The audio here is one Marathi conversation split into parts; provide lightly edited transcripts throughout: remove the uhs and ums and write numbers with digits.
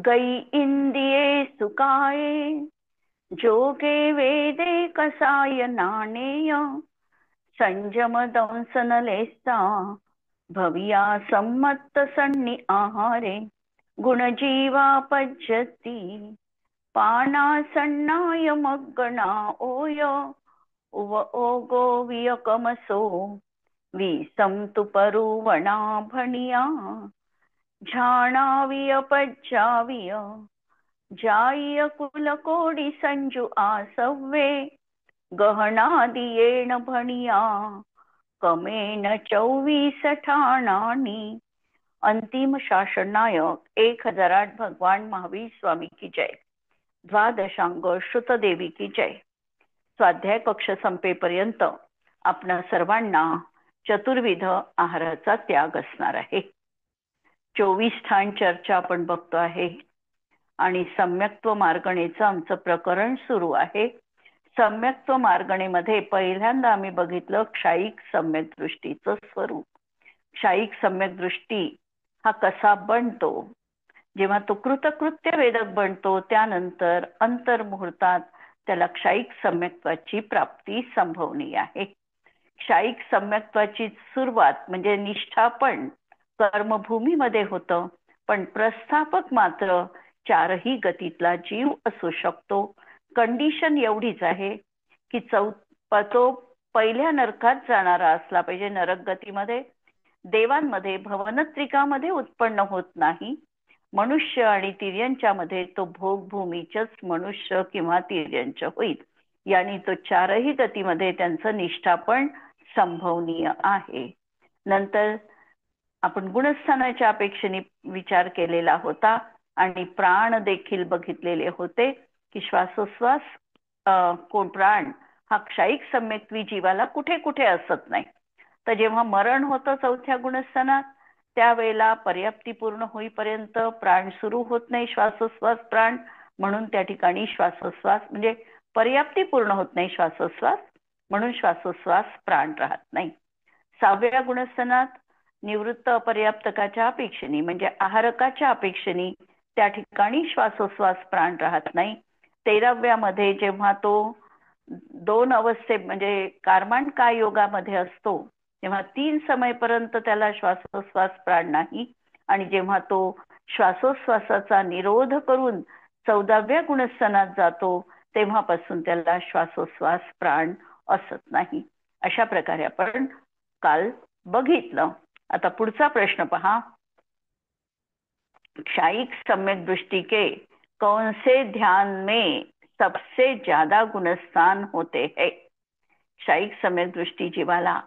गई इंदिये सुकाये, जोगे वेदे कसाय नाणेय, संयम दंसन लेसा, भविया सम्मत सन्नी आहारे, गुणजीवा पज्यती, पाना सन्नाय मग्गणा ओय, उव ओगो वियकमसो, विसम तुपरुवणा भणिया, झाणाविय पज्जाविय, जाय कुलकोडी संजू आसव्वे, गहना दियेण भणिया, कमेन 24 ठाणानी. अंतिम शासन नायक 1008 भगवान महावीर स्वामी की जय. द्वादशांग श्रुतदेवी की जय. स्वाध्याय कक्ष संपेपर्यंत आपणा सर्वांना चतुर्विध आहाराचा त्याग असणार आहे. 24 ठाण चर्चा आपण बघतो आहे आणि सम्यक्त्व मार्गणेचं आमचं प्रकरण सुरू आहे. सम्यक्त्व मार्गणेमध्ये पहिल्यांदा आम्ही बघितलं क्षायिक सम्यक दृष्टीचं स्वरूप. क्षायिक सम्यक दृष्टी हा कसा बनतो, जेव्हा तो कृतकृत्य वेदक बनतो त्यानंतर अंतर्मुहूर्तात त्याला क्षायिक सम्यक्त्वाची प्राप्ती संभवनीय आहे. क्षायिक सम्यक्त्वाची सुरुवात म्हणजे निष्ठापण कर्मभूमीमध्ये होतं, पण प्रस्थापक मात्र चारही गतीतला जीव असू शकतो. कंडिशन एवढीच आहे की तो पहिल्या नरकात जाणारा असला पाहिजे. नरक गतीमध्ये देवांमध्ये भवनत्रिकामध्ये उत्पन्न होत नाही. मनुष्य आणि तिर्यंच्या मध्ये तो भोगभूमीचेच मनुष्य किंवा तिर्यंच होईल. यानी तो चारही गतीमध्ये त्यांचं निष्ठापण संभवनीय आहे. नंतर आपण गुणस्थानाच्या अपेक्षेने विचार केलेला होता आणि प्राण देखील बघितलेले होते की श्वासोश्वास कोण प्राण हा क्षायिक सम्यक्त्वी जीवाला कुठे कुठे असत नाही. तर जेव्हा मरण होतं चौथ्या गुणस्थानात त्यावेळेला पर्याप्ती पूर्ण होईपर्यंत प्राण सुरू होत नाही, श्वासोश्वास प्राण, म्हणून त्या ठिकाणी श्वासोश्वास म्हणजे पर्याप्ती पूर्ण होत नाही श्वासोश्वास, म्हणून श्वासोश्वास प्राण राहत नाही. 6व्या गुणस्थानात निवृत्त अपर्याप्तकाच्या अपेक्षेने म्हणजे आहारकाच्या अपेक्षेने त्या ठिकाणी श्वासोश्वास प्राण राहत नाही. 13व्या मध्ये जेव्हा तो 2 अवस्थे म्हणजे कार्माण काय योगामध्ये असतो तेव्हा 3 समयपर्यंत त्याला श्वासोश्वास प्राण नाही, आणि जेव्हा तो श्वासोश्वासाचा निरोध करून 14व्या गुणस्थानात जातो तेव्हापासून त्याला श्वासोश्वास प्राण असत नाही. अशा प्रकारे आपण काल बघितलं. आता पुढचा प्रश्न पहा. क्षायिक सम्यक दृष्टि के कौन से ध्यान में सबसे ज्यादा गुणस्थान होते हैं? क्षायिक सम्यक दृष्टि जीवाला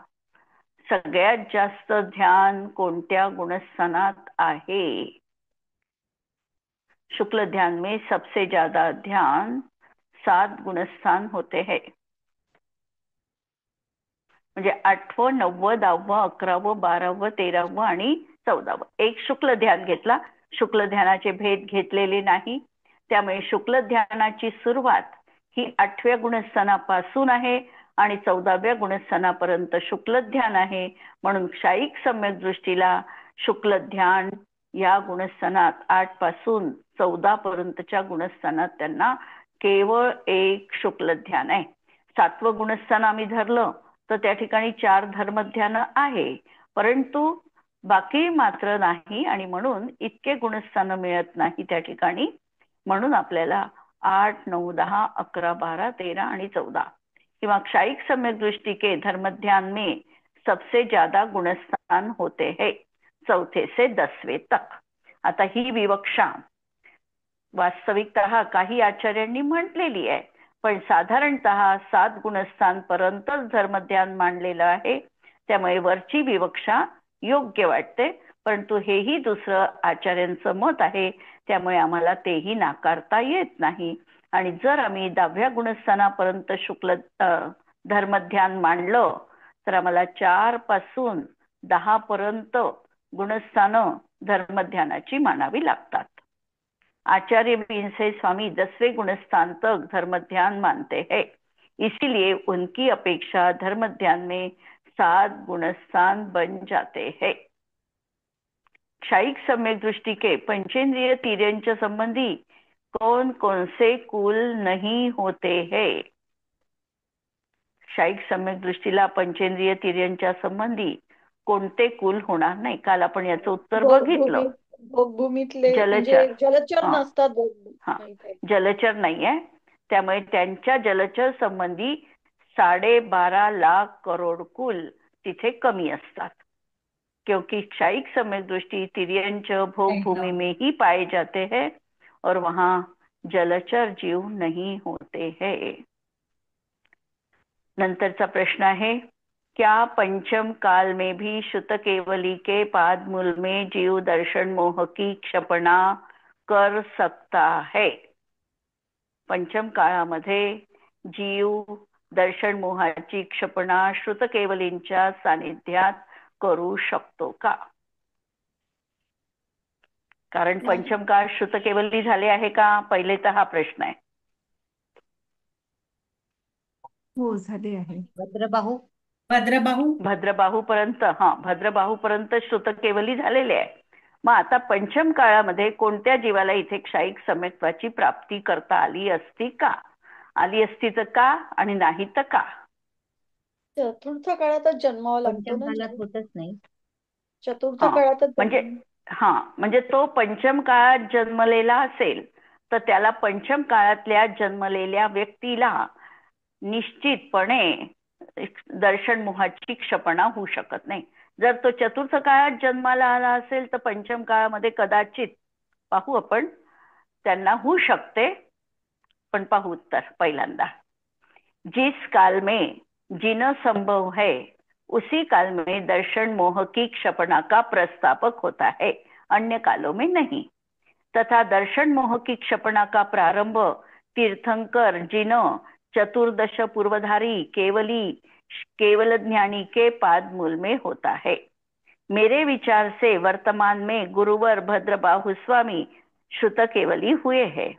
सगळ्यात जास्त ध्यान कोणत्या गुणस्थानात आहे? शुक्ल ध्यान में सबसे ज्यादा ध्यान 7 गुणस्थान होते हैं. म्हणजे 8वं 9वं 10वं 11वं 12वं 13वं आणि 14वं. एक शुक्ल ध्यान घेतला. शुक्ल ध्यानाचे भेद घेतलेले नाही, त्यामुळे शुक्ल ध्यानाची सुरुवात ही 8व्या गुणस्थानापासून आहे आणि 14व्या गुणस्थानापर्यंत शुक्ल ध्यान आहे. म्हणून क्षायिक सम्यक दृष्टीला शुक्ल ध्यान या गुणस्थानात 8 पासून 14 पर्यंतच्या गुणस्थानात त्यांना केवळ एक शुक्ल ध्यान आहे. 7वं गुणस्थान आम्ही धरलं तर त्या ठिकाणी 4 धर्मध्यान आहे, परंतु बाकी मात्र नाही, आणि म्हणून इतके गुणस्थान मिळत नाही त्या ठिकाणी. म्हणून आपल्याला 8 9 10 11 12 13 आणि 14 किंवा क्षायिक सम्यक दृष्टि के धर्मध्यान में सबसे ज्यादा गुणस्थान होते हैं 4थे से 10वें तक. आता ही विवक्षा वास्तविकतः काही आचार्यांनी म्हटलेली आहे, पण साधारणतः 7 गुणस्थान पर्यंतच धर्मध्यान मांडलेलं आहे, त्यामुळे वरची विवक्षा योग्य वाटते. परंतु हेही दुसरं आचार्यांचं मत आहे, त्यामुळे आम्हाला तेही नाकारता येत नाही. आणि जर आम्ही 10व्या गुणस्थानापर्यंत शुक्ल धर्मध्यान मांडलं तर आम्हाला 4 पासून 10 पर्यंत गुणस्थानं धर्मध्यानाची मानावी लागतात. आचार्य बीनसे स्वामी 10वें गुणस्थान तक धर्मध्यान मानते हैं, इसीलिए उनकी अपेक्षा धर्मध्यान में 7 गुणस्थान बन जाते हैं. क्षायिक सम्यक दृष्टि के पंचेंद्रिय तिर्यंच संबंधी कौन कौन से कुल नहीं होते हैं? क्षायिक सम्यक दृष्टीला पंचेंद्रिय तिर्यंच्या संबंधी कोणते कुल होणार नाही? काल आपण याचं उत्तर बघितलं. भोगभूमीतले जलचर. म्हणजे जलचर हा नसतात हा माहित आहे. जलचर नाहीये, त्यामुळे त्यांच्या जलचर संबंधी 12.5 लाख करोड कुल तिथे कमी असतात. क्योंकि क्षायिक सम्यक दृष्टि तिर्यंच भोग भूमि में ही पाए जाते हैं और वहां जलचर जीव नहीं होते हैं. नंतरचा प्रश्न है, क्या पंचम काल में भी श्रुत केवली के पाद मूल में जीव दर्शन मोह की क्षपणा कर सकता है? पंचम काळामध्ये जीव दर्शन मोहाची क्षपणा श्रुत केवलींच्या सानिध्यात करू शकतो का? कारण पंचम काळ श्रुत केवली झाले आहे का? पहिले तर हा प्रश्न आहे. हो झाले आहे. भद्रबाहू भद्रबाहू पर्यंत, भद्रबाहू पर्यंत श्रुत केवली झालेले आहे. मग आता पंचम काळामध्ये कोणत्या जीवाला इथे क्षायिक सम्यक्त्वाची प्राप्ती करता आली असती का? आली असती तर का, आणि नाही तर का? चतुर्थ काळातच जन्मावा लागतो पंचम ना कालात जीव? होतच नाही. चतुर्थ हा, काळातच म्हणजे म्हणजे तो पंचम काळात जन्मलेला असेल तर त्याला पंचम काळातल्या जन्मलेल्या व्यक्तीला निश्चितपणे दर्शन मोहाची क्षपणा होऊ शकत नाही. जर तो चतुर्थ काळात जन्माला आला असेल तर पंचम काळामध्ये कदाचित पाहू आपण त्यांना होऊ शकते. पण पाहू उत्तर पहिल्यांदा. जिस काल में जिन संभव है उसी काल में दर्शन मोह की क्षपणा का प्रस्तापक होता है, अन्य कालों में नहीं. तथा दर्शन मोह की क्षपणा का प्रारंभ तीर्थंकर जिन चतुर्दश पूर्वधारी केवली केवल ज्ञानी के पाद मूल में होता है. मेरे विचार से वर्तमान में गुरुवर भद्रबाहु स्वामी श्रुत केवली हुए हैं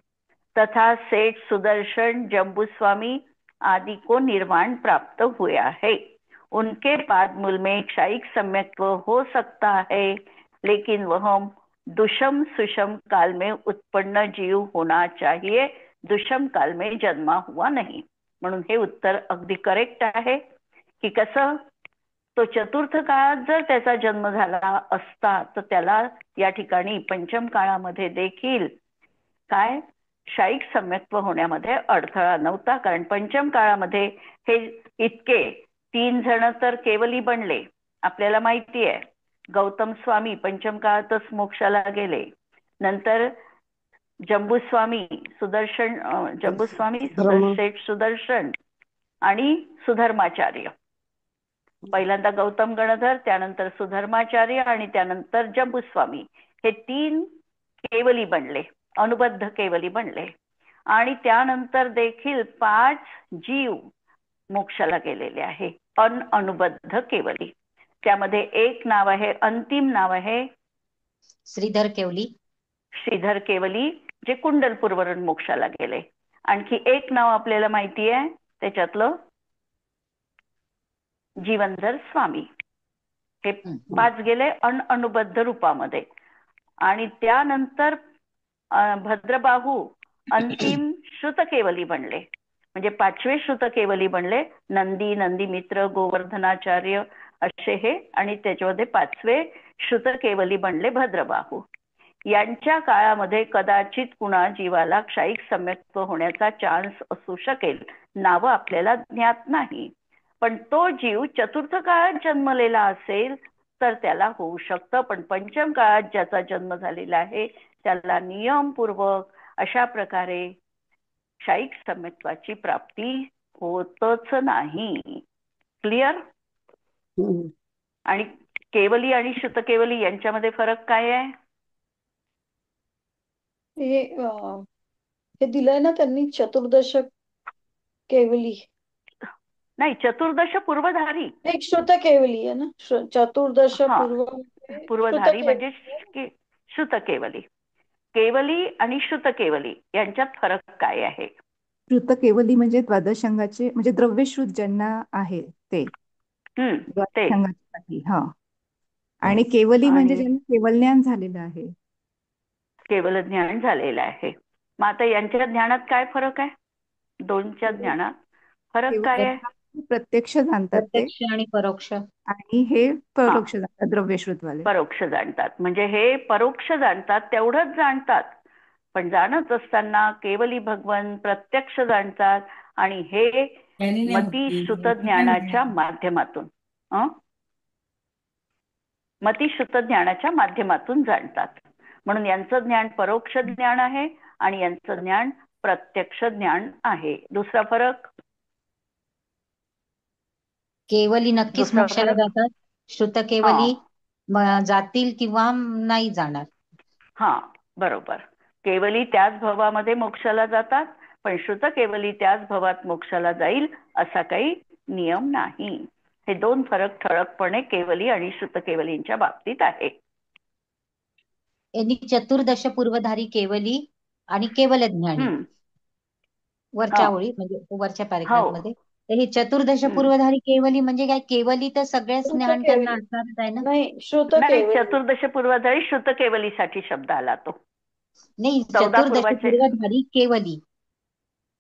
तथा सेठ सुदर्शन जम्बू स्वामी आदि को निर्वाण प्राप्त हुआ है. उनके पाद मूल में क्षायिक सम्यक्त्व हो सकता है, लेकिन वह दुषम सुषम काल में उत्पन्न जीव होना चाहिए, दुषम काल में जन्मा हुआ नहीं. म्हणून हे उत्तर अगदी करेक्ट आहे. की कसं, तो चतुर्थ काळात जर त्याचा जन्म झाला असता तर त्याला या ठिकाणी पंचम काळामध्ये देखील काय क्षायिक सम्यक्त्व होण्यामध्ये अडथळा नव्हता. कारण पंचम काळामध्ये हे इतके 3 जण तर केवली बनले. आपल्याला माहिती आहे गौतम स्वामी पंचम काळातच मोक्षाला गेले. नंतर जंबूस्वामी सेठ सुदर्शन आणि सुधर्माचार्य. पहिल्यांदा गौतम गणधर, त्यानंतर सुधर्माचार्य आणि त्यानंतर जंबूस्वामी, हे 3 केवली बनले, अनुबद्ध केवली बनले. आणि त्यानंतर देखील 5 जीव मोक्षाला गेलेले आहे अनुबद्ध केवली. त्यामध्ये एक नाव आहे, अंतिम नाव आहे श्रीधर केवली. श्रीधर केवली, जे कुंडलपूरवरून मोक्षाला गेले. आणखी एक नाव आपल्याला माहिती आहे त्याच्यातलं जीवनधर स्वामी. हे 5 गेले अनुबद्ध रूपामध्ये. आणि त्यानंतर भद्रबाहू अंतिम श्रुत केवली बनले, म्हणजे 5वे श्रुत केवली बनले. नंदी मित्र गोवर्धनाचार्य असे हे, आणि त्याच्यामध्ये 5वे श्रुत केवली बनले भद्रबाहू. यांच्या काळामध्ये कदाचित कुणा जीवाला क्षायिक सम्यक्त्व होण्याचा चान्स असू शकेल. नावं आपल्याला ज्ञात नाही, पण तो जीव चतुर्थ काळात जन्मलेला असेल तर त्याला होऊ शकतं. पण पंचम काळात ज्याचा जन्म झालेला आहे त्याला नियमपूर्वक अशा प्रकारे क्षायिक सम्यक्त्वाची प्राप्ती होतच नाही. क्लिअर? आणि केवली आणि श्रुत केवली यांच्यामध्ये फरक काय आहे? हे दिलंय ना त्यांनी, चतुर्दश केवली नाही, चतुर्दश पूर्वधारी. एक श्रुत केवली आहे ना, चतुर्दश पूर्वधारी म्हणजे श्रुत केवली. केवली आणि श्रुत केवली यांच्यात फरक काय आहे? श्रुत केवली म्हणजे द्वादश अंगाचे, म्हणजे द्रव्यश्रुत ज्यांना आहे ते ते द्वादश अंगासाठी. आणि केवली म्हणजे आणि ज्यांना केवल ज्ञान झालेलं आहे. केवल ज्ञान झालेलं आहे. मग आता यांच्या ज्ञानात काय फरक आहे? दोनच्या ज्ञानात फरक केवल काय आहे? प्रत्यक्ष जाणतात ते, प्रत्यक्ष आणि परोक्ष. आणि हे हा, परोक्ष जाणतात द्रव्यश्रुतवाले. परोक्ष जाणतात. म्हणजे हे परोक्ष जाणतात, तेवढंच जाणतात, पण जाणत असताना केवली भगवन प्रत्यक्ष जाणतात आणि हे मतिश्रुत ज्ञानाच्या माध्यमातून मतिश्रुत ज्ञानाच्या माध्यमातून जाणतात. म्हणून यांचं ज्ञान परोक्ष ज्ञान आहे आणि यांचं ज्ञान प्रत्यक्ष ज्ञान आहे. दुसरा फरक? केवली नक्कीच दुसरा मोक्षाला फरक जातात. श्रुत हा केवली जातील किंवा नाही जाणार. हा, बरोबर. केवली त्याच भवामध्ये मोक्षाला जातात, पण श्रुत केवली त्याच भवात मोक्षाला जाईल असा काही नियम नाही. हे दोन फरक ठळकपणे केवली आणि श्रुत केवलींच्या बाबतीत आहे. यांनी चतुर्दश पूर्वधारी केवली आणि केवल ज्ञानी हा, वरच्या ओळी म्हणजे वरच्या हो. पॅरेग्राफ मध्ये. तर हे चतुर्दश हम्म. पूर्वधारी केवली म्हणजे काय? केवली तर सगळ्याच श्रुत ज्ञान त्यांना केवली असणारच आहे ना. नाही, श्रुत नाही, केवली. चतुर्दश पूर्वधारी श्रुत केवलीसाठी शब्द आला तो. नाही, 14 चतुर्दश पूर्वाचे. पूर्वधारी केवली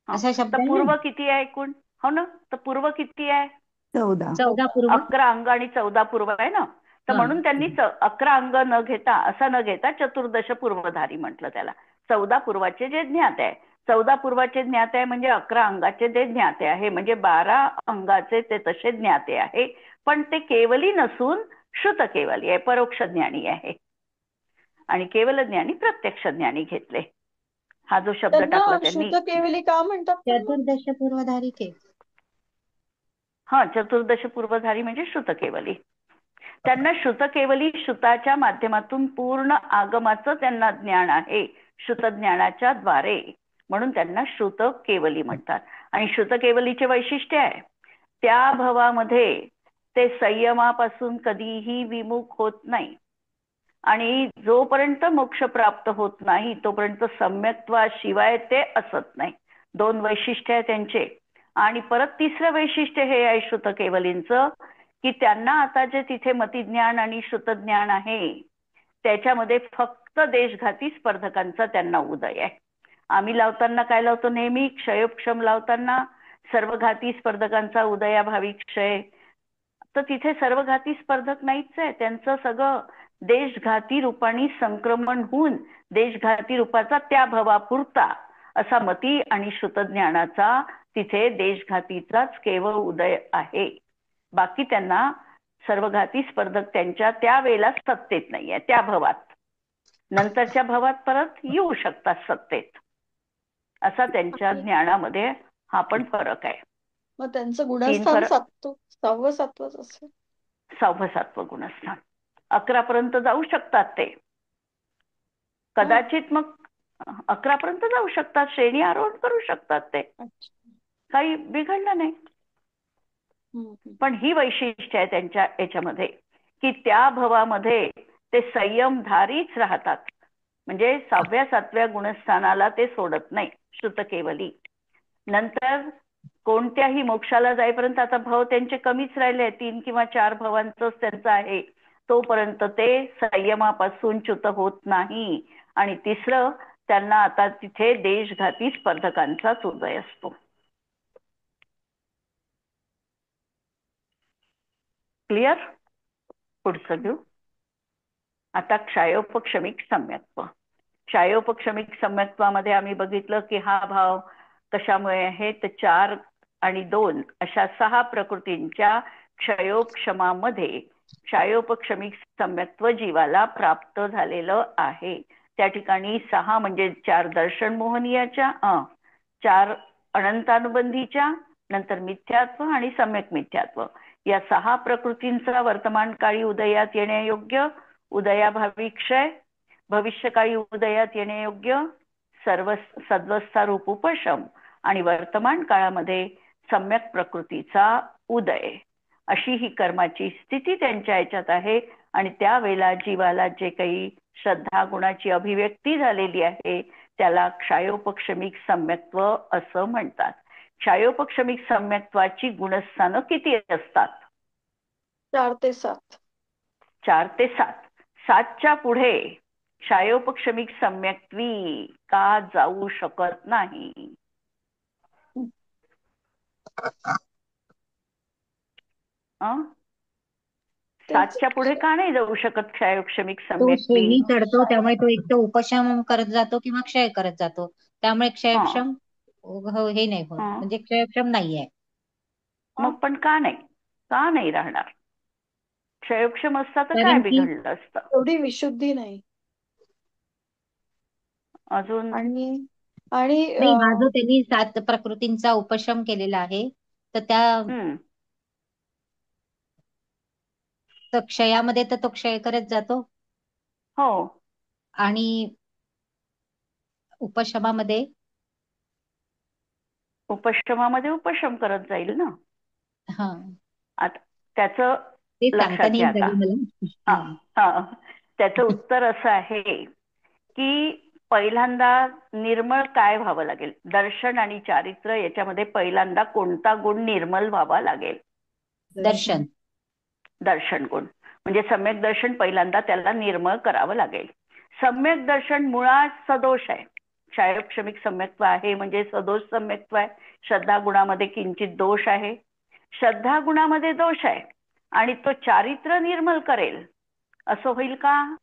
असा शब्द तर आहे पूर्व ना. किती आहे एकूण? हो ना, तर पूर्व किती आहे? 14. 14 पूर्व. 11 अंग आणि 14 पूर्व आहे ना. तर हा. म्हणून त्यांनी 11 अंग न घेता, असं न घेता चतुर्दश पूर्वधारी म्हटलं त्याला. 14 पूर्वाचे जे ज्ञात आहे, 14 पूर्वाचे ज्ञात आहे म्हणजे 11 अंगाचे ते ज्ञाते आहे, म्हणजे 12 अंगाचे ते तसे ज्ञाते आहे. पण ते केवली नसून श्रुत केवली आहे, परोक्ष ज्ञानी आहे. आणि केवल ज्ञानी प्रत्यक्ष ज्ञानी घेतले. हा जो शब्द त्यांना टाकला त्यांनी, श्रुत केवली का म्हणतात पण मग? चतुर्दश पूर्वधारी के. हा, चतुर्दश पूर्वधारी म्हणजे श्रुत केवली. त्यांना श्रुत केवली, श्रुताच्या माध्यमातून पूर्ण आगमाचं त्यांना ज्ञान आहे, श्रुत ज्ञानाच्या द्वारे, म्हणून त्यांना श्रुत केवली म्हणतात. आणि श्रुत केवलीचे वैशिष्ट्य आहे, त्या भवामध्ये ते संयमापासून कधीही विमुख होत नाही, आणि जोपर्यंत मोक्ष प्राप्त होत नाही तोपर्यंत सम्यक्त्वाशिवाय ते असत नाही. दोन वैशिष्ट्य आहे त्यांचे. आणि परत तिसरं वैशिष्ट्य हे आहे श्रुत केवलींचं, की त्यांना आता जे तिथे मतिज्ञान आणि श्रुतज्ञान आहे त्याच्यामध्ये फक्त देशघाती स्पर्धकांचा त्यांना उदय आहे. आम्ही लावताना काय लावतो? नेहमी क्षयोपक्षम लावताना सर्वघाती स्पर्धकांचा उदयाभावी क्षय. तर तिथे सर्वघाती स्पर्धक नाहीच आहे, त्यांचं सगळं देशघाती रूपाने संक्रमण होऊन देशघाती रूपाचा त्या भवापुरता असा मती आणि श्रुतज्ञानाचा तिथे देशघातीचाच केवळ उदय आहे. बाकी त्यांना सर्वघाती स्पर्धक त्यांच्या त्यावेळेला सत्तेत नाहीये, त्या भवात. नंतरच्या भवात परत येऊ शकतात सत्तेत, असा त्यांच्या ज्ञानामध्ये हा पण फरक आहे. मग त्यांचं 3 गुणस्थान फरक. 6वं 7वंच असेल. 6वं 7वं गुणस्थान 11 पर्यंत जाऊ शकतात ते कदाचित. मग 11 पर्यंत जाऊ शकतात, श्रेणी आरोहण करू शकतात ते, काही बिघडलं नाही. पण ही वैशिष्ट्य आहे त्यांच्या याच्यामध्ये, की त्या भवामध्ये ते संयमधारीच राहतात. म्हणजे 6व्या 7व्या गुणस्थानाला ते सोडत नाही श्रुत केवली. नंतर कोणत्याही मोक्षाला जाईपर्यंत, आता भव त्यांचे कमीच राहिले, 3 किंवा 4 भवांचंच त्यांचं आहे, तोपर्यंत ते संयमापासून च्युत होत नाही. आणि तिसरं, त्यांना आता तिथे देशघाती स्पर्धकांचाच उदय असतो. क्लिअर? पुढचं घेऊ आता. क्षयोपक्षमिक सम्यक्त्व. क्षयोपक्षमिक सम्यक्त्वामध्ये आम्ही बघितलं की हा भाव कशामुळे आहे, तर 4 आणि 2 अशा 6 प्रकृतींच्या क्षयोपक्षमामध्ये क्षयोपक्षमिक सम्यक्त्व जीवाला प्राप्त झालेलं आहे. त्या ठिकाणी 6 म्हणजे 4 दर्शन मोहनीयाच्या, 4 अनंतानुबंधीच्या, नंतर मिथ्यात्व आणि सम्यक मिथ्यात्व, या 6 प्रकृतींचा वर्तमान काळी उदयात येण्यायोग्य उदयाभावी क्षय, भविष्यकाळी उदयात येण्यायोग्य सर्व सद्वस्था रूप उपशम, आणि वर्तमान काळामध्ये सम्यक प्रकृतीचा उदय, अशी ही कर्माची स्थिती त्यांच्या याच्यात आहे. आणि त्यावेळेला जीवाला जे काही श्रद्धा गुणाची अभिव्यक्ती झालेली आहे त्याला क्षयोपक्षमिक सम्यक्त्व असं म्हणतात. क्षयोपक्षमिक सम्यक्त्वाची गुणस्थानं किती असतात? 4 ते 7. 4 ते 7. 7च्या पुढे क्षायोपक्षमिक सम्यक्त्वी का जाऊ शकत नाही? अं? तेच 7च्या पुढे का नाही जाऊ शकत क्षायोपक्षमिक तो सम्यक्त्वी? शेही चढतो, त्यामुळे तो एक तर उपशम करत जातो किंवा क्षय करत जातो, त्यामुळे हा क्षयक्षम हे नाही होत, हा म्हणजे क्षयक्षम नाहीये. मग पण का नाही? का नाही राहणार? क्षयक्षम असता तर काय कारण की बिघडलं असतं? एवढी विशुद्धी नाही. अजून आणि आणि नाही, हा जो त्यांनी 7 प्रकृतींचा उपशम केलेला आहे, तर त्या हम्म तर क्षयामध्ये तर तो क्षय करत जातो, हो आणि उपशमामध्ये उपशमामध्ये उपशम करत जाईल ना. हा आता त्याचं ते सांगता लक्षात नाही घ्या येत आता. झालं मला. हा हा हा त्याचं उत्तर असं आहे की पहिल्यांदा निर्मळ काय व्हावं लागेल? दर्शन आणि चारित्र्य याच्यामध्ये पहिल्यांदा कोणता गुण निर्मल व्हावा लागेल? दर्शन. दर्शन गुण. म्हणजे सम्यक दर्शन पहिल्यांदा त्याला निर्मळ करावं लागेल. सम्यक दर्शन मुळात सदोष आहे. क्षायोपक्षमिक सम्यक्त्व आहे म्हणजे सदोष सम्यक्त्व आहे. श्रद्धा गुणामध्ये किंचित दोष आहे. श्रद्धा गुणामध्ये दोष आहे आणि तो चारित्र्य निर्मल करेल असं होईल का?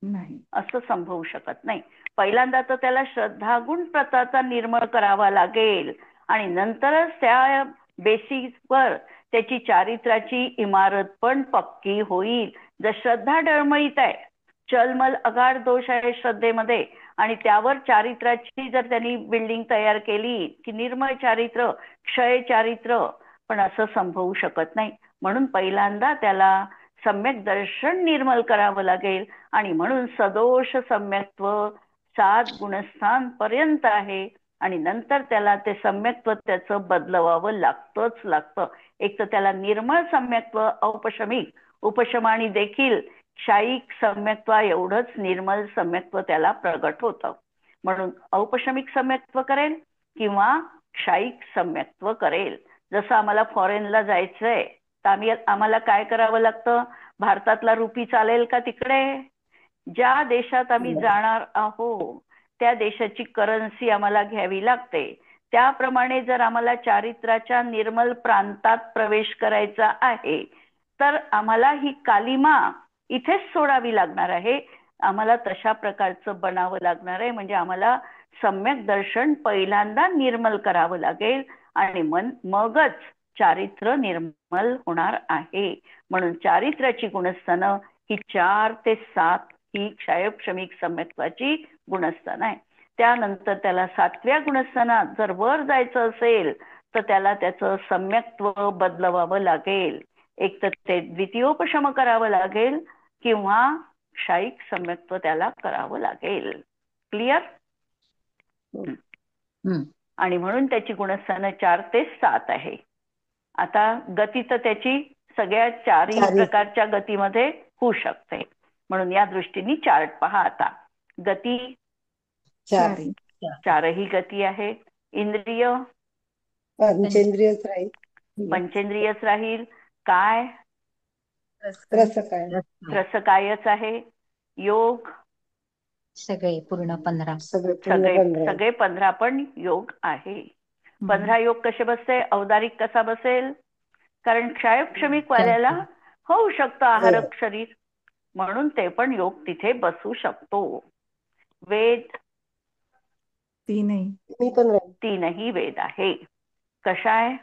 नाही. असं संभवू शकत नाही. पहिल्यांदा तर त्याला श्रद्धागुण प्रताचा निर्मळ करावा लागेल आणि नंतरच त्या बेसिसवर त्याची चारित्र्याची इमारत पण पक्की होईल. जर श्रद्धा डळमळीत आहे, चलमल अगाध दोष आहे श्रद्धेमध्ये, आणि त्यावर चारित्र्याची जर त्यांनी बिल्डिंग तयार केली की निर्मळ चारित्र्य, क्षय चारित्र्य, पण असं संभवू शकत नाही. म्हणून पहिल्यांदा त्याला सम्यक दर्शन निर्मल करावं लागेल आणि म्हणून सदोष सम्यक्त्व 7 गुणस्थान पर्यंत आहे आणि नंतर त्याला ते सम्यक्त्व त्याचं बदलवावं लागतं. एक तर त्याला निर्मळ सम्यक्त्व औपशमिक, उपशमानी देखील क्षायिक सम्यक्त्व एवढंच निर्मल सम्यक्त्व त्याला प्रगट होतं. म्हणून औपशमिक सम्यक्त्व करेल किंवा क्षायिक सम्यक्त्व करेल. जसं आम्हाला फॉरेनला जायचंय तर आम्हाला काय करावं लागतं? भारतातला रुपी चालेल का तिकडे? ज्या देशात आम्ही जाणार आहोत त्या देशाची करन्सी आम्हाला घ्यावी लागते. त्याप्रमाणे जर आम्हाला चारित्र्याच्या निर्मल प्रांतात प्रवेश करायचा आहे तर आम्हाला ही कालिमा इथेच सोडावी लागणार आहे. आम्हाला तशा प्रकारचं बनावं लागणार आहे. म्हणजे आम्हाला सम्यक दर्शन पहिल्यांदा निर्मल करावं लागेल आणि मगच चारित्र्य निर्मल होणार आहे. म्हणून चारित्र्याची गुणस्थानं ही 4 ते 7 ही क्षायोपक्षमिक सम्यक्त्वाची गुणस्थानं आहे. त्यानंतर त्याला 7व्या गुणस्थानात जर वर जायचं असेल तर त्याला त्याचं सम्यक्त्व बदलवावं लागेल. एक तर ते द्वितीयोपशम करावं लागेल किंवा क्षायिक सम्यक्त्व त्याला करावं लागेल. क्लिअर? आणि म्हणून त्याची गुणस्थानं 4 ते 7 आहे. आता गती तर त्याची सगळ्या 4ही प्रकारच्या गतीमध्ये होऊ शकते. म्हणून या दृष्टीने चार्ट पहा. आता गती 4ही गती आहे. इंद्रिय पंचेंद्रियच राहील. काय? रसकायच आहे. योग सगळे पूर्ण 15. सगळे 15 पण योग आहे. 15 योग कसे बसते? औदारिक कसा बसेल? कारण क्षायोपक्षमिक वाल्याला होऊ शकतं आहारक शरीर, म्हणून ते पण योग तिथे बसू शकतो. वेद 3ही वेद आहे. कशाय?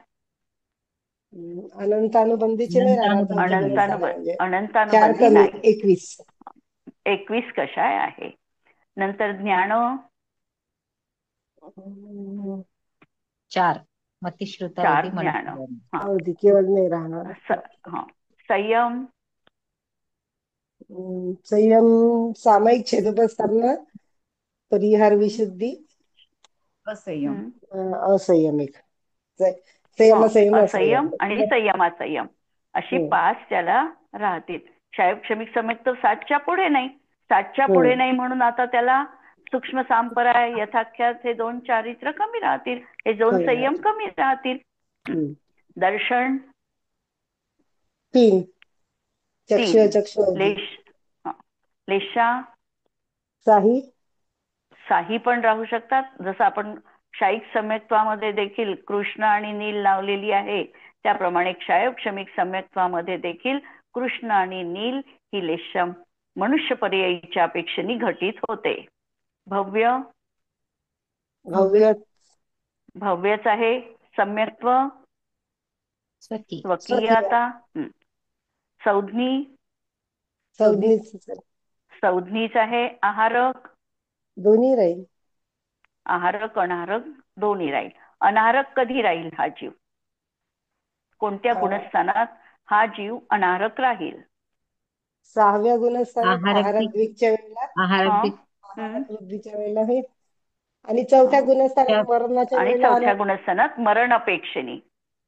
अनंतानुबंधीचे नाही राहणार. अनंतानुबंधी नाही. 21 कशाय आहे. नंतर ज्ञान 4 मतिश्रुता 4 ज्ञान. केवळ नाही राहणार. संयम सामायिक छेदोपस्थापना, परिहार विशुद्धी, असंयमिक, असंयम आणि संयमासंयम अशी 5 त्याला राहतील. क्षायोपक्षमिक सम्यक्त्व 7च्या पुढे नाही. 7च्या पुढे नाही म्हणून आता त्याला सूक्ष्म सांपराय, यथाख्यात हे 2 चारित्र्य कमी राहतील. हे 2 संयम कमी राहतील. दर्शन चक्ष 3 चक्षुअवधी. हं. लेशा साही साही पण राहू शकतात. जसं आपण क्षायिक सम्यक्त्वामध्ये देखील कृष्ण आणि नील लावलेली आहे, त्याप्रमाणे क्षाय क्षमिक सम्यक्त्वामध्ये देखील कृष्ण आणि नील ही लेशा मनुष्य पर्यायीच्या अपेक्षेने घटित होते. भव्य भव्य भव्यच आहे. सम्यक्त्व स्वकी स्वकीय. स्वकीय. आता संज्ञी संज्ञीच आहे. आहारक दोन्ही राहील. आहारक अनाहारक दोन्ही राहील. अनाहारक कधी राहील हा जीव? कोणत्या गुणस्थानात हा जीव अनाहारक राहील? 6व्या गुणस्थानात आहारक आहारक द्विकच्या वेळेला, आहारक आहारक वृद्धीच्या वेळेला हे, आणि 4थ्या गुणस्थानात मरणाच्या आणि वेळेला 4थ्या गुणस्थानात मरण अपेक्षेने.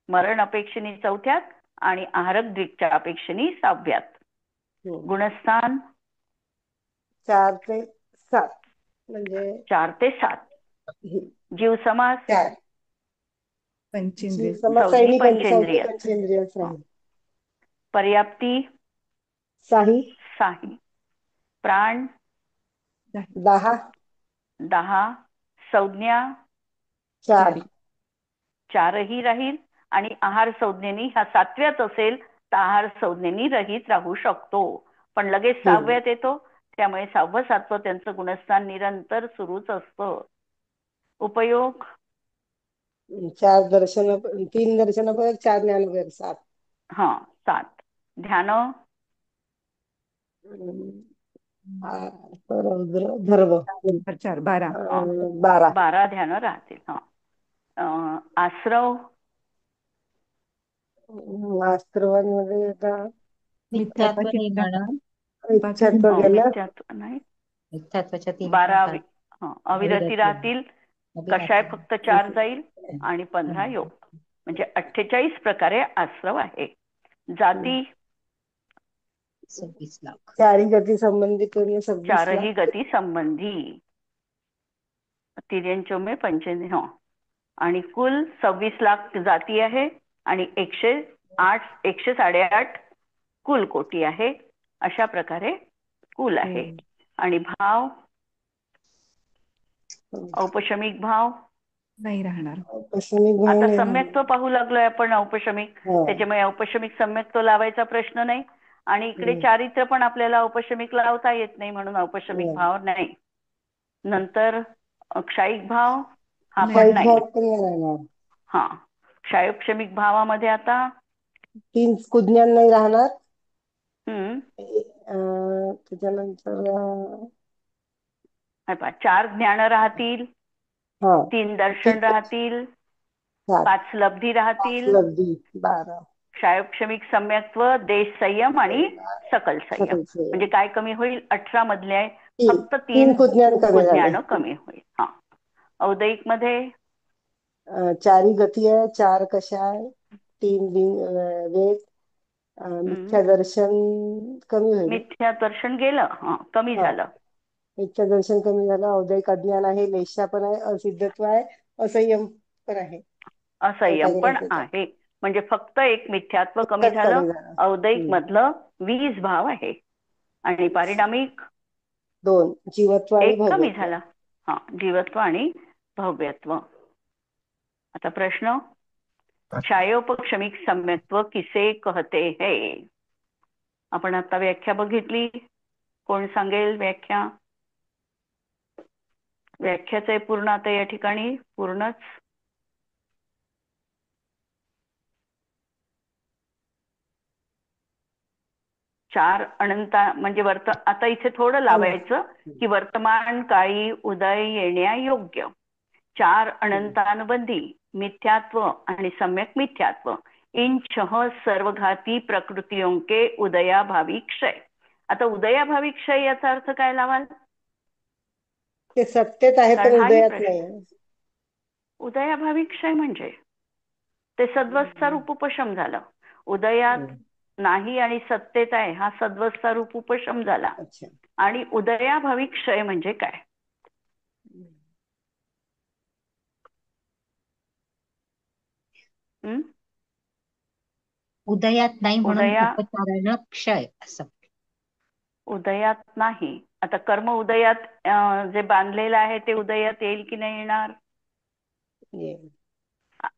मरण अपेक्षेने 4थ्यात आणि आहारक द्विकच्या अपेक्षेने 6व्यात. गुणस्थान 4 ते 7 म्हणजे 4 ते 7. जीव समास 4 पंचेंद्रिय संज्ञी पंचेंद्रिय. पंचेंद्रियच राहील. पर्याप्ती साही साही. प्राण 10 10. संज्ञा 4 4ही राहील. आणि आहार संज्ञेनी ह्या 7व्यात असेल तर आहार संज्ञेनी रहित राहू शकतो, पण लगेच 6व्यात येतो, त्यामुळे 6वं 7वं त्यांचं गुणस्थान निरंतर सुरूच असतं. उपयोग 4 दर्शन, 3 दर्शन, 4 ज्ञान, 7. 7. ध्यान धर्म 4 12 12. 12 ध्यान राहतील. आश्रव वास्त्रवांमध्ये आता मिथ्यात्व निर्माण इच्छात्व गेलं. नाही, मिथ्यात्वाच्या 3 12 प्रकार. अविरती राहतील. कषाय फक्त 4 जाईल आणि 15 योग, म्हणजे 48 प्रकारे आश्रव आहे. जाती 26 लाख. 4 गती संबंधी पूर्ण 26 4ही लाख. गती संबंधी. 3 पंचेंद्रिय. आणि कुल 26 लाख जाती आहे आणि 108 कुल कोटी आहे. अशा प्रकारे कुल आहे. आणि भाव औपशमिक भाव नाही राहणार. आता सम्यक्त्व पाहू लागलोय आपण औपशमिक, त्याच्यामुळे औपशमिक सम्यक्त्व लावायचा प्रश्न नाही. आणि इकडे चारित्र्य पण आपल्याला औपशमिक लावता येत नाही, म्हणून औपशमिक भाव नाही. नंतर क्षायिक भाव हा पण नाही. क्षायोक्षमिक भावामध्ये आता 3 कुज्ञान नाही राहणार. हम्म त्याच्यानंतर 4 ज्ञान राहतील, 3 दर्शन राहतील, 5 लब्धी राहतील. 12 क्षायोक्षमिक सम्यक्त्व, देश संयम आणि सकल संयम. म्हणजे काय कमी होईल? 18 मधले फक्त 3 कुज्ञान कमी होईल. औदयिक मध्ये 4 गती आहे, 4 कषाय, 3 वेद, मिथ्या दर्शन कमी होईल. मिथ्या दर्शन गेलं, कमी झालं. मिथ्या दर्शन कमी झालं. औदयिक अज्ञान आहे, लेशा पण आहे, असिद्धत्व आहे, असंयम पण आहे. असंयम पण आहे. म्हणजे फक्त एक मिथ्यात्व कमी झालं. औदयिक मधलं 20 भाव आहे आणि पारिणामिक 2 जीवत्व आणि एक कमी भव्यत्व. झाला. जीवत्व आणि भव्यत्व. आता प्रश्न, क्षायोपक्षमिक सम्यक्त्व किसे कहते है? आपण आता व्याख्या बघितली. कोण सांगेल व्याख्या? व्याख्याच आहे पूर्ण आता या ठिकाणी, पूर्णच. चार अनंता म्हणजे आता इथे थोडं लावायचं की वर्तमान काळी उदय येण्या योग्य 4 अनंतानुबंधी मिथ्यात्व आणि सम्यक मिथ्यात्व इन सर्वघाती प्रकृतियों के उदयाभावी क्षय. आता उदयाभावी क्षय याचा अर्थ काय लावाल? ते सत्तेत आहे पण उदयात नाही. उदयाभावी क्षय म्हणजे ते सद्वस्था रूप उपशम झालं. उदयात नाही आणि सत्तेत आहे हा सद्वस्था रूप उपशम झाला. आणि उदयाभावी क्षय म्हणजे काय? उदयात नाही म्हणून उदया उपचारानं क्षय असं. उदयात नाही. आता कर्म उदयात जे बांधलेलं आहे ते उदयात येईल की नाही येणार? येईल.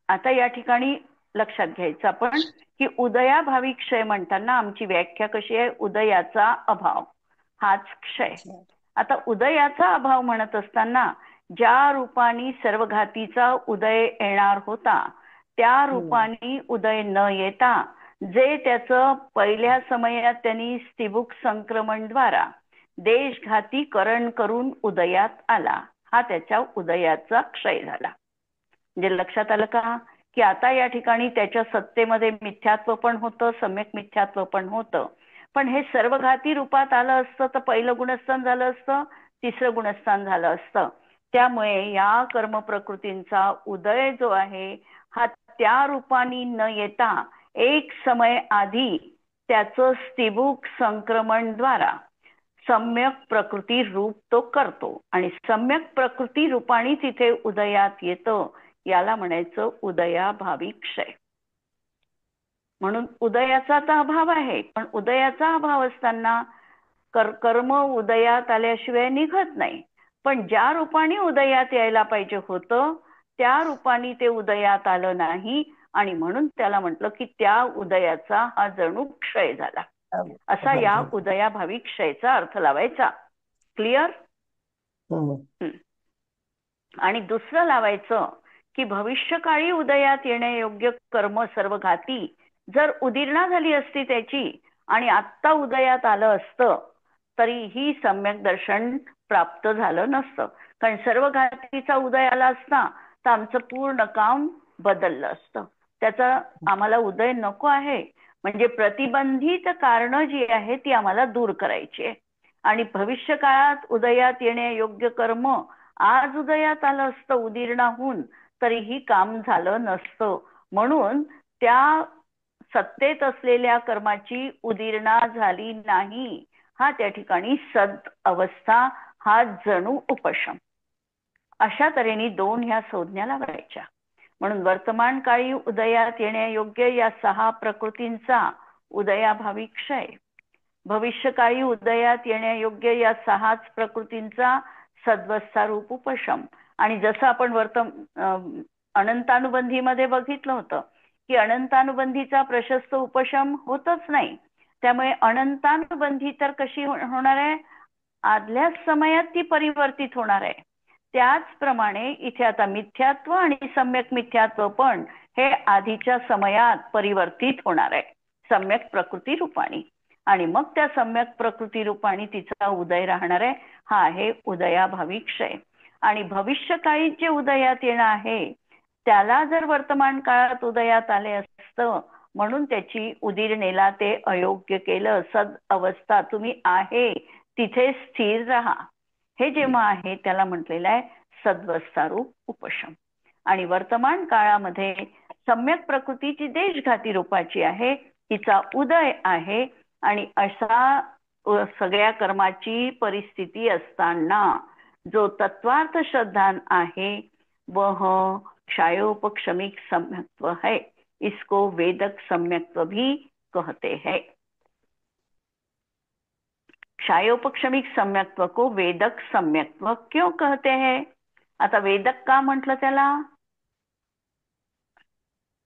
आता या ठिकाणी लक्षात घ्यायचं आपण की उदयाभावी क्षय म्हणताना आमची व्याख्या कशी आहे? उदयाचा अभाव हाच क्षय. अच्छा. आता उदयाचा अभाव म्हणत असताना ज्या रूपाने सर्वघातीचा उदय येणार होता त्या रूपाने उदय न येता जे त्याचं पहिल्या समयात त्यांनी स्थिभुक संक्रमणद्वारा देशघाती करण करून उदयात आला, हा त्याच्या उदयाचा क्षय झाला. म्हणजे लक्षात आलं का की आता या ठिकाणी त्याच्या सत्तेमध्ये मिथ्यात्व पण होतं, सम्यक मिथ्यात्व पण होतं. पण हे सर्वघाती रूपात आलं असतं तर पहिलं गुणस्थान झालं असतं, तिसरं गुणस्थान झालं असतं. त्यामुळे या कर्म प्रकृतींचा उदय जो आहे हा त्या रूपाने न येता एक समय आधी त्याचं स्थिभुक संक्रमणद्वारा सम्यक प्रकृती रूप तो करतो आणि सम्यक प्रकृती रूपाने तिथे उदयात येतं. याला म्हणायचं उदयाभावी क्षय. म्हणून उदयाचा तर अभाव आहे, पण उदयाचा अभाव असताना कर्म उदयात आल्याशिवाय निघत नाही. पण ज्या रूपाने उदयात यायला पाहिजे होतं त्या रूपाने ते उदयात आलं नाही आणि म्हणून त्याला म्हटलं की त्या उदयाचा हा जणू क्षय झाला. असा या उदयाभावी क्षयचा अर्थ लावायचा. क्लिअर? आणि दुसरं लावायचं की भविष्यकाळी उदयात येण्यायोग्य कर्म सर्वघाती जर उदीर्णा झाली असती त्याची आणि आत्ता उदयात आलं असतं तरीही सम्यक दर्शन प्राप्त झालं नसतं. कारण सर्वघातीचा उदय आला असता तर आमचं पूर्ण काम बदललं असतं. त्याचा आम्हाला उदय नको आहे. म्हणजे प्रतिबंधित कारणं जी आहे ती आम्हाला दूर करायची आहे. आणि भविष्य काळात उदयात येण्यायोग्य कर्म आज उदयात आलं असतं उदीर्णाहून तरीही काम झालं नसतं. म्हणून त्या सत्तेत असलेल्या कर्माची उदीर्णा झाली नाही, हा त्या ठिकाणी सद अवस्था, हा जणू उपशम. अशा तऱ्हेने दोन ह्या संज्ञा लावायच्या. म्हणून वर्तमान काळी उदयात येण्यायोग्य या 6 प्रकृतींचा उदयाभावी क्षय, भविष्यकाळी उदयात येण्यायोग्य या 6च प्रकृतींचा सद्वस्थारूप उपशम. आणि जसं आपण अनंतानुबंधीमध्ये बघितलं होतं की अनंतानुबंधीचा प्रशस्त उपशम होतच नाही. त्यामुळे अनंतानुबंधी तर कशी होणार आहे? आदल्याच समयात ती परिवर्तित होणार आहे. त्याचप्रमाणे इथे आता मिथ्यात्व आणि सम्यक मिथ्यात्व पण हे आधीच्या समयात परिवर्तित होणार आहे सम्यक प्रकृती रूपाने. आणि मग त्या सम्यक प्रकृती रूपाने तिचा उदय राहणार आहे, हा आहे उदयाभावी क्षय. आणि भविष्यकाळी जे उदयात येणं आहे त्याला जर वर्तमान काळात उदयात आले असतं म्हणून त्याची उदीरणेला ते अयोग्य केलं. सद अवस्था तुम्ही आहे तिथे स्थिर राहा, हे जेव्हा आहे त्याला म्हटलेलं आहे सद्वस्थारूप उपशम. आणि वर्तमान काळामध्ये सम्यक प्रकृतीची देशघाती रूपाची आहे, तिचा उदय आहे. आणि अशा सगळ्या कर्माची परिस्थिती असताना जो तत्वार्थ श्रद्धान आहे वह क्षयोपक्षमिक सम्यक्त्व है, इसको वेदक सम्यक्त्व भी कहते हैं. क्षयोपक्षमिक सम्यक्त्व को वेदक सम्यक्त्व क्यों कहते हैं? आता वेदक का म्हटलं त्याला?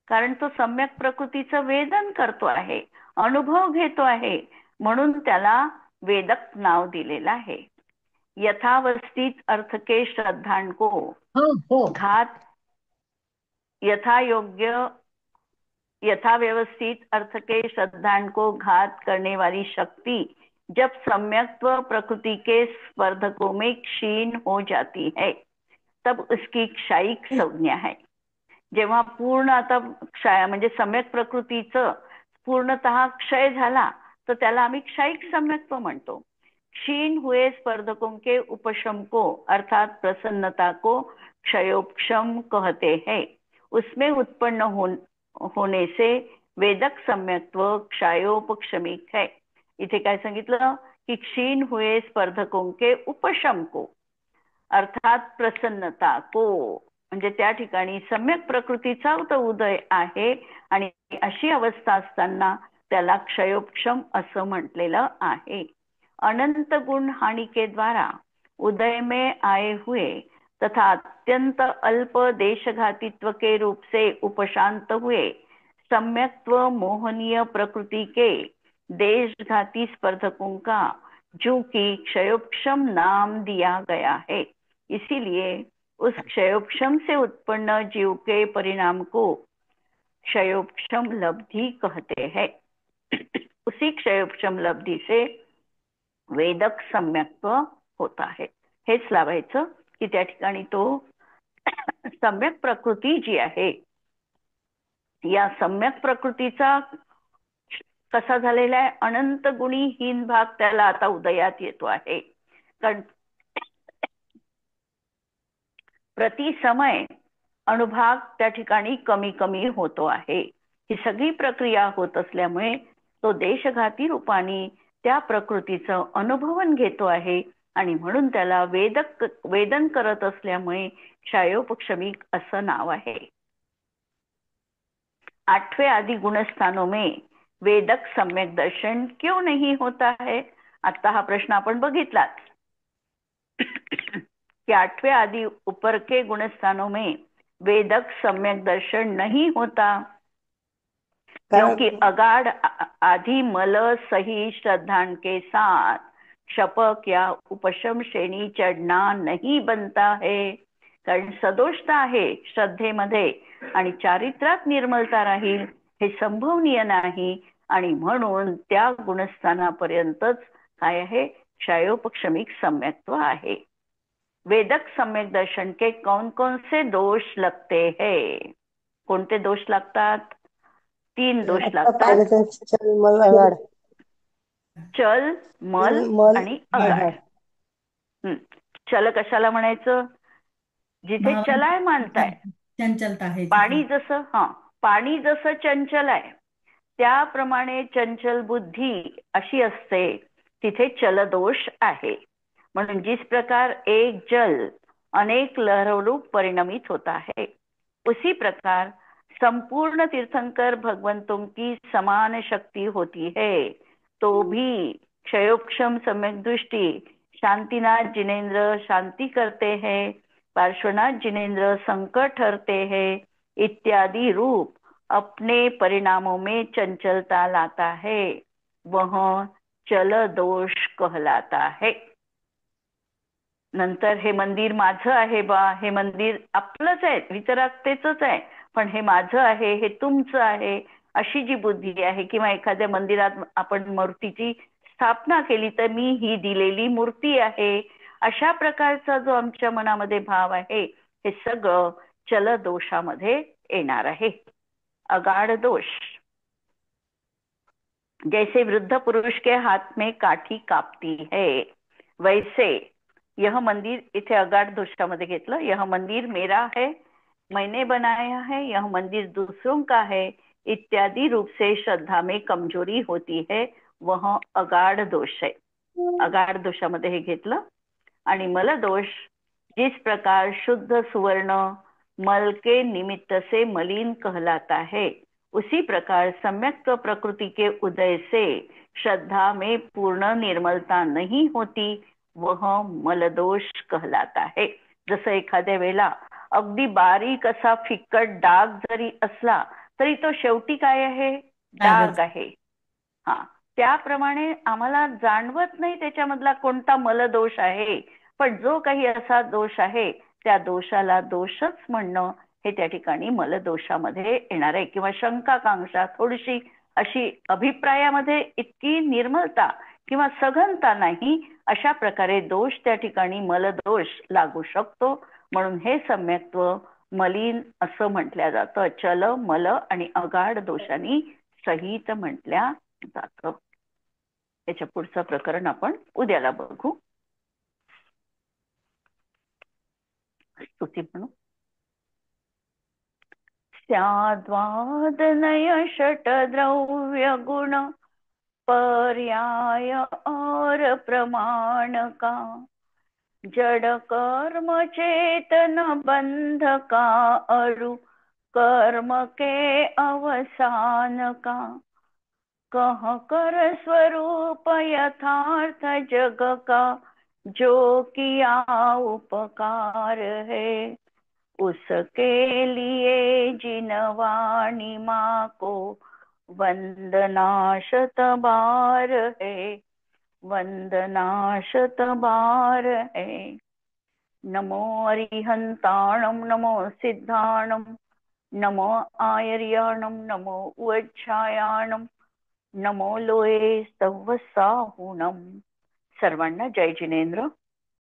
कारण तो सम्यक प्रकृतीचं वेदन करतो आहे, अनुभव घेतो आहे, म्हणून त्याला वेदक नाव दिलेलं आहे. यथावस्थित अर्थ के श्रद्धान को घात यथा योग्य यथा व्यवस्थित अर्थ के श्रद्धान को घात करने वाली शक्ति जब सम्यक्त्व प्रकृति के स्पर्धकों में क्षीण हो जाती है तब उसकी क्षयिक संज्ञा है. जेव्हा पूर्ण आता क्षय म्हणजे सम्यक प्रकृतीचं पूर्णतः क्षय झाला तर त्याला आम्ही क्षयिक सम्यक्त्व म्हणतो. क्षीण हुए स्पर्धकों के उपशम को अर्थात प्रसन्नता को क्षयोपशम कहते हैं. उसमें उत्पन्न होने से वेदक सम्यक्त्व क्षयोपक्षमिक है. इथे काय सांगितलं की क्षीण हुए स्पर्धकों के उपशम को अर्थात प्रसन्नता को, म्हणजे त्या ठिकाणी सम्यक प्रकृतीचा तो उदय आहे आणि अशी अवस्था असताना त्याला क्षयोपक्षम असं म्हटलेलं आहे. अनंत गुण हानि के द्वारा उदय में आए हुए तथा अत्यंत अल्प देशघातित्व के रूप से उपशांत हुए सम्यक्त्व मोहनीय प्रकृति के देशघाती स्पर्धकों का जो कि क्षयोपक्षम नाम दिया गया है. इसीलिए उस क्षयोपक्षम से उत्पन्न जीव के परिणाम को क्षयोपक्षम लब्धि कहते हैं. उसी क्षयोपक्षम लब्धि से वेदक सम्यक्त्व होता है. हेच लावायचं की त्या ठिकाणी तो सम्यक प्रकृती जी आहे या सम्यक प्रकृतीचा कसा झालेला आहे, अनंत गुणी हीन भाग त्याला आता उदयात येतो आहे. कारण प्रति समय अणुभाग त्या ठिकाणी कमी कमी होतो आहे. ही सगळी प्रक्रिया होत असल्यामुळे तो देशघाती रूपाने त्या प्रकृतीचं अनुभवन घेतो आहे आणि म्हणून त्याला वेदन करत असल्यामुळे क्षयोपक्षमिक असं नाव आहे. 8वें आदि गुणस्थानों में वेदक सम्यक दर्शन क्यों नहीं होता है. आता हा प्रश्न आपण बघितलाच कि 8वें आदि ऊपर के गुणस्थानों में वेदक सम्यक दर्शन नहीं होता क्योंकि अगाढ़ आदि मल सही श्रद्धा के साथ शपक या उपशम श्रेणी चढ़ना नहीं बनता है. कारण सदोषता आहे श्रद्धेमध्ये आणि चारित्र्यात निर्मलता राहील हे संभवनीय नाही आणि म्हणून त्या गुणस्थानापर्यंतच काय आहे, क्षयोपक्षमिक सम्यक्त्व आहे. वेदक सम्यक दर्शन के कौन कौन से दोष लगते हैं. कोणते दोष लागतात, 3 दोष लागतात. चल, मल आणि अगाढ. चल कशाला म्हणायचं, जिथे चलाय मानताय, चंचलता आहे. पाणी जसं चंचल आहे त्याप्रमाणे चंचल बुद्धी अशी असते, तिथे चल दोष आहे. म्हणून जिस प्रकार एक जल अनेक लहरों रूप परिणमित होता है, उसी प्रकार संपूर्ण तीर्थंकर भगवंतों की समान शक्ति होती है, तो भी क्षयोपक्षम सम्यक दृष्टि शांतिनाथ जिनेन्द्र शांति करते हैं, पार्श्वनाथ जिनेन्द्र संकट ठहरते हैं इत्यादि रूप अपने परिणामों में चंचलता लाता है, वह चल दोष कहलाता है. नंतर हे मंदिर माझं आहे बा, हे मंदिर आपलंच आहे, वितरागतेचंच आहे, पण हे माझं आहे, हे तुमचं आहे, अशी जी बुद्धी आहे, किंवा एखाद्या मंदिरात आपण मूर्तीची स्थापना केली तर मी ही दिलेली मूर्ती आहे, अशा प्रकारचा जो आमच्या मनामध्ये भाव आहे हे सगळं चल दोषामध्ये येणार आहे. अगाढ़ दोष, जैसे वृद्ध पुरुष के हाथ में काठी कापती है, वैसे यह मंदिर, इथे अगाढ़ दोषामध्ये घेतलं, यह मंदिर मेरा है, मैंने बनाया है, यह मंदिर दूसरों का है इत्यादि रूप से श्रद्धा में कमजोरी होती है, वह अगाढ़ दोष है. अगाढ़ दोषामध्ये हे घेतलं. आणि मल दोष, जिस प्रकार शुद्ध सुवर्ण मल के निमित्त से मलिन कहलाता है, उसी प्रकार सम्यक्त्व प्रकृति के उदय से श्रद्धा में पूर्ण निर्मलता नहीं होती, वह मलदोष कहलाता है. जसं एखाद्या वेळेला अगदी बारीक असा फिक्कट डाग जरी असला तरी तो शेवटी काय आहे, डाग आहे. त्याप्रमाणे आम्हाला जाणवत नाही त्याच्यामधला कोणता मलदोष आहे, पण जो काही असा दोष आहे त्या दोषाला दोषच म्हणणं हे त्या ठिकाणी मलदोषामध्ये येणार आहे. किंवा शंकाकांक्षा थोडीशी अशी अभिप्रायामध्ये इतकी निर्मलता किंवा सघनता नाही, अशा प्रकारे दोष त्या ठिकाणी मलदोष लागू शकतो. म्हणून हे सम्यक्त्व मलिन असं म्हटल्या जातं. चल, मल आणि अगाढ दोषांनी सहित म्हटल्या जातं. याच्या पुढचं प्रकरण आपण उद्याला बघू. स्तुती म्हणू. स्याद्वादनय षट द्रव्य गुण पर्याय और प्रमाण का जड कर्म चेतन बंध का अरु कर्म के अवसान का कह कर स्वरूप यथार्थ जग का जो किया उपकार है उसके लिए जिन वाणी माँ को वंदना शत बार है वंदना शत बार है। नमो अरिहंताणं नमो सिद्धाणं नमो आयर्याणं नमो उज्छायाणं नमो लोये सव्वसाहुणं। सर्वांना जय जिनेंद्र।